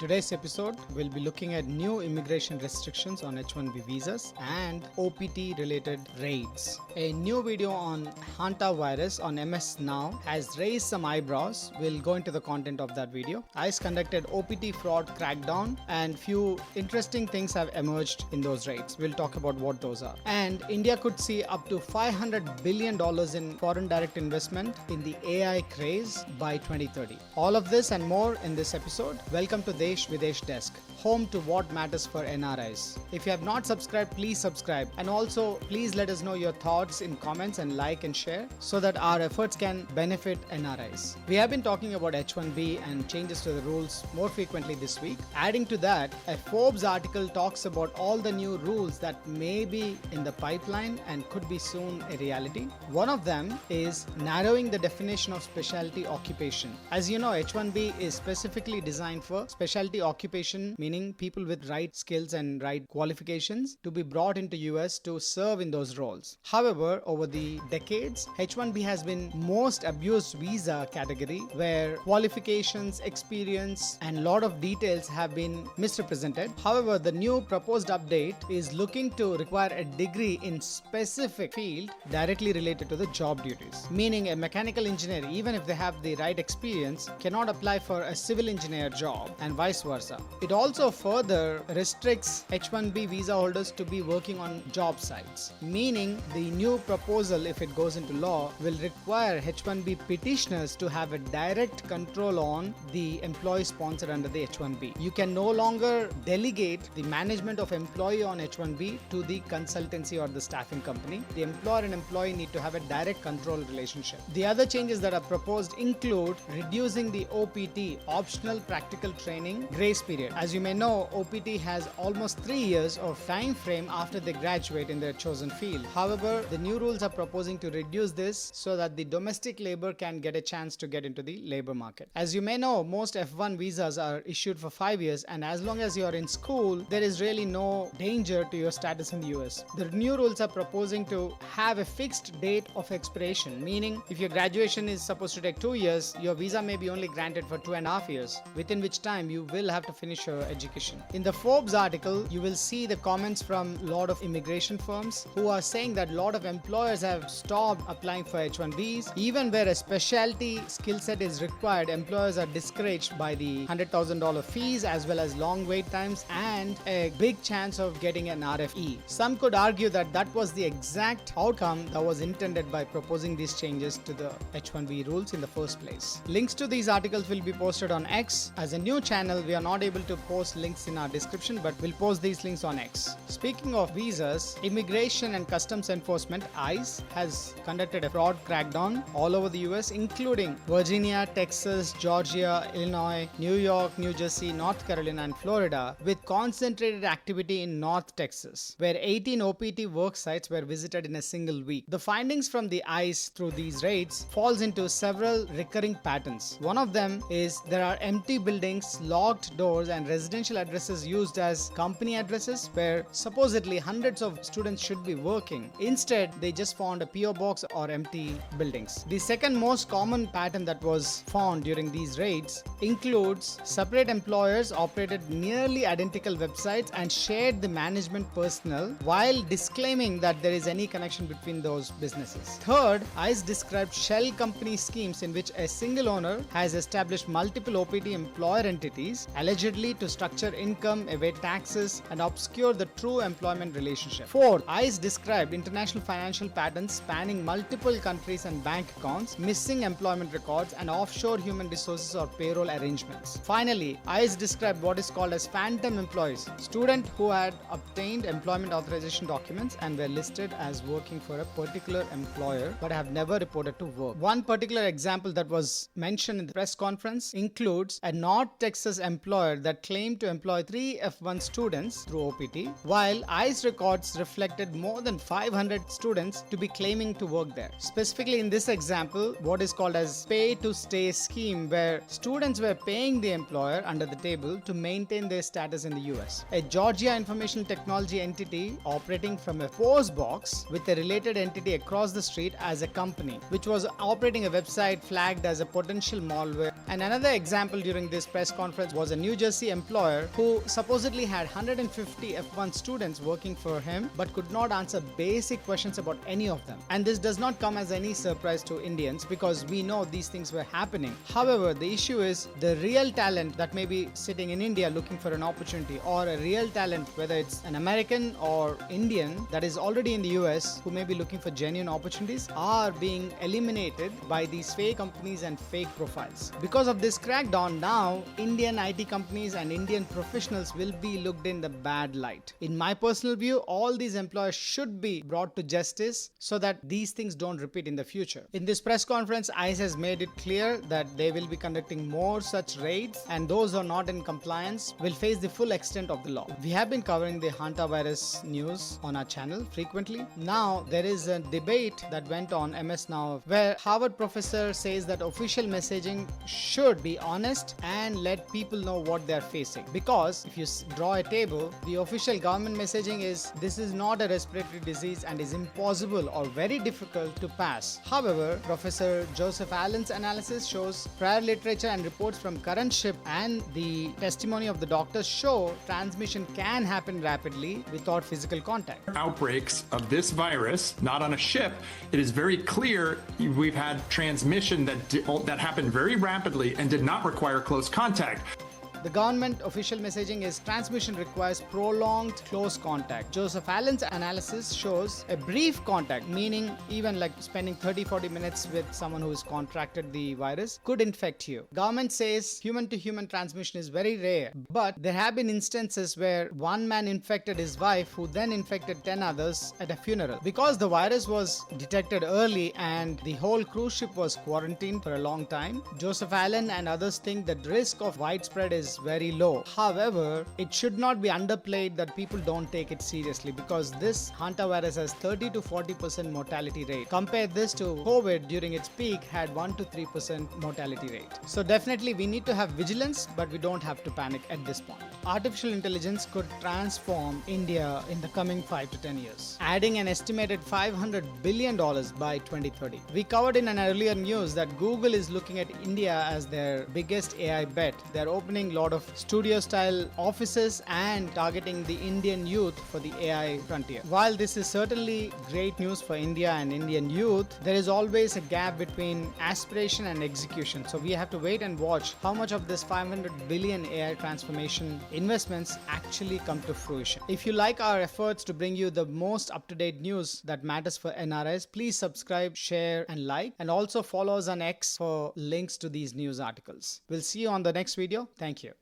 Today's episode, we'll be looking at new immigration restrictions on H-1B visas and OPT related raids. A new video on hantavirus on MS Now has raised some eyebrows. We'll go into the content of that video. ICE conducted OPT fraud crackdown and few interesting things have emerged in those raids. We'll talk about what those are. And India could see up to $500 billion in foreign direct investment in the AI craze by 2030. All of this and more in this episode. Welcome to Desh Videsh Desk, home to what matters for NRIs. If you have not subscribed, please subscribe, and also please let us know your thoughts in comments and like and share so that our efforts can benefit NRIs. We have been talking about H-1B and changes to the rules more frequently this week. Adding to that, a Forbes article talks about all the new rules that may be in the pipeline and could be soon a reality. One of them is narrowing the definition of specialty occupation. As you know, H-1B is specifically designed for specialty occupation, meaning people with right skills and right qualifications to be brought into US to serve in those roles. However, over the decades, H-1B has been most abused visa category where qualifications, experience and lot of details have been misrepresented. However, the new proposed update is looking to require a degree in specific field directly related to the job duties. Meaning a mechanical engineer, even if they have the right experience, cannot apply for a civil engineer job and vice versa. It also further restricts H-1B visa holders to be working on job sites. Meaning the new proposal, if it goes into law, will require H-1B petitioners to have a direct control on the employee sponsored under the H-1B. You can no longer delegate the management of employee on H-1B to the consultancy or the staffing company. The employer and employee need to have a direct control relationship. The other changes that are proposed include reducing the OPT, optional practical training, grace period. As you may know, OPT has almost 3 years of time frame after they graduate in their chosen field. However, the new rules are proposing to reduce this so that the domestic labor can get a chance to get into the labor market. As you may know, most F1 visas are issued for 5 years, and as long as you are in school, there is really no danger to your status in the US. The new rules are proposing to have a fixed date of expiration, meaning if your graduation is supposed to take 2 years, your visa may be only granted for 2.5 years, within which time you will have to finish your education. In the Forbes article, you will see the comments from a lot of immigration firms who are saying that a lot of employers have stopped applying for H-1Bs. Even where a specialty skill set is required, employers are discouraged by the $100,000 fees as well as long wait times and a big chance of getting an RFE. Some could argue that that was the exact outcome that was intended by proposing these changes to the H-1B rules in the first place. Links to these articles will be posted on X. As a new channel, we are not able to post links in our description, but we'll post these links on X. Speaking of visas, Immigration and Customs Enforcement (ICE) has conducted a fraud crackdown all over the US, including Virginia, Texas, Georgia, Illinois, New York, New Jersey, North Carolina, and Florida, with concentrated activity in North Texas, where 18 OPT work sites were visited in a single week. The findings from the ICE through these raids falls into several recurring patterns. One of them is there are empty buildings, locked doors, and residential addresses used as company addresses where supposedly hundreds of students should be working. Instead, they just found a PO box or empty buildings. The second most common pattern that was found during these raids includes separate employers operated nearly identical websites and shared the management personnel while disclaiming that there is any connection between those businesses. Third, ICE described shell company schemes in which a single owner has established multiple OPT employer entities allegedly to structure income, evade taxes, and obscure the true employment relationship. Fourth, ICE described international financial patterns spanning multiple countries and bank accounts, missing employment records, and offshore human resources or payroll arrangements. Finally, ICE described what is called as phantom employees, students who had obtained employment authorization documents and were listed as working for a particular employer but have never reported to work. One particular example that was mentioned in the press conference includes a North Texas employer that claimed to employ 3 F1 students through OPT, while ICE records reflected more than 500 students to be claiming to work there. Specifically in this example, what is called as pay-to-stay scheme, where students were paying the employer under the table to maintain their status in the US. A Georgia information technology entity operating from a post box with a related entity across the street as a company, which was operating a website flagged as a potential malware And another example during this press conference was a New Jersey employer who supposedly had 150 F1 students working for him but could not answer basic questions about any of them. And this does not come as any surprise to Indians because we know these things were happening. However, the issue is the real talent that may be sitting in India looking for an opportunity, or a real talent, whether it's an American or Indian that is already in the US who may be looking for genuine opportunities, are being eliminated by these fake companies and fake profiles. Because of this crackdown, now Indian IT companies and Indian professionals will be looked in the bad light. In my personal view, all these employers should be brought to justice so that these things don't repeat in the future. In this press conference, ICE has made it clear that they will be conducting more such raids, and those who are not in compliance will face the full extent of the law. We have been covering the hantavirus news on our channel frequently. Now there is a debate that went on MS Now where Harvard professor says that official messaging should be honest and let people know what they are facing. Because if you draw a table, the official government messaging is this is not a respiratory disease and is impossible or very difficult to pass. However, Professor Joseph Allen's analysis shows prior literature and reports from current ship and the testimony of the doctors show transmission can happen rapidly without physical contact. Outbreaks of this virus, not on a ship, it is very clear we've had transmission that happened very rapidly and did not require close contact. The government official messaging is transmission requires prolonged close contact. Joseph Allen's analysis shows a brief contact, meaning even like spending 30-40 minutes with someone who has contracted the virus could infect you. Government says human-to-human transmission is very rare, but there have been instances where one man infected his wife who then infected 10 others at a funeral. Because the virus was detected early and the whole cruise ship was quarantined for a long time, Joseph Allen and others think that risk of widespread is very low. However, it should not be underplayed that people don't take it seriously, because this hantavirus has 30 to 40% mortality rate. Compare this to COVID during its peak had 1 to 3% mortality rate. So definitely we need to have vigilance, but we don't have to panic at this point. Artificial intelligence could transform India in the coming 5 to 10 years, adding an estimated $500 billion by 2030. We covered in an earlier news that Google is looking at India as their biggest AI bet. They're opening lot of studio-style offices and targeting the Indian youth for the AI frontier. While this is certainly great news for India and Indian youth, there is always a gap between aspiration and execution. So we have to wait and watch how much of this 500 billion AI transformation investments actually come to fruition. If you like our efforts to bring you the most up-to-date news that matters for NRIs, please subscribe, share, and like, and also follow us on X for links to these news articles. We'll see you on the next video. Thank you.